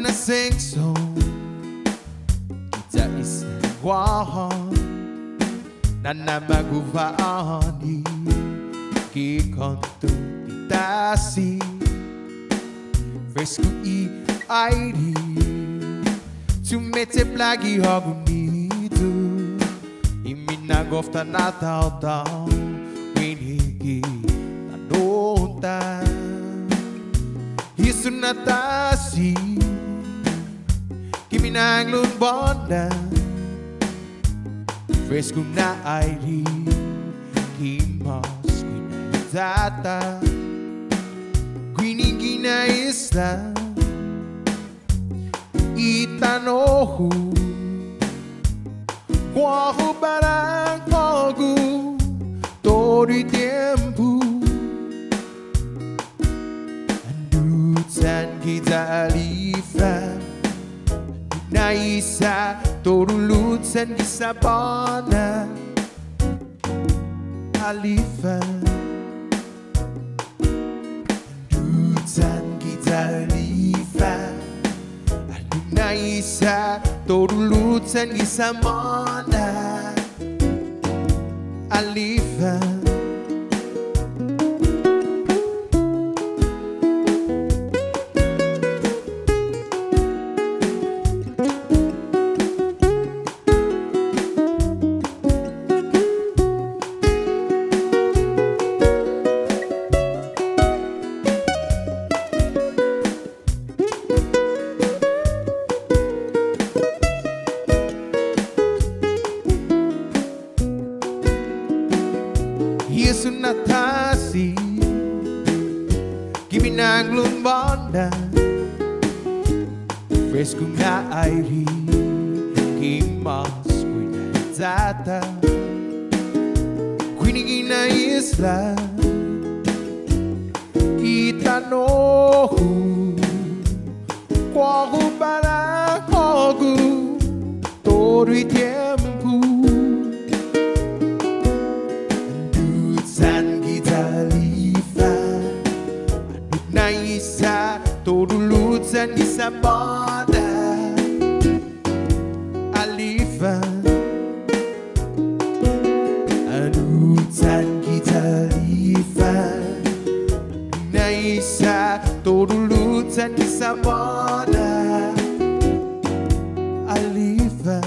na sing song kita isa wahon na namaguvani kikonto itasi fresco I airi tumete plagi hogunitu iminagofta na tao winigi tanonta Isu natasi Kimi nanglun bonda Fresco na airi Kimos Quina itata Quinigi na isla Itanohu Quaho barang kogu Todo tempo San kita alifa na isa torulud san gisabana alifa San kita alifa na isa torulud san gisabana alifa Yesu natasi Kimi nanglun bonda Fresco na airi Kimos Quina zata Quinigi na isla Itanohu Quaho para kogu Todo tempo Isa todo san isa boda alifa anutan kita lifa na isa todo san isa boda alifa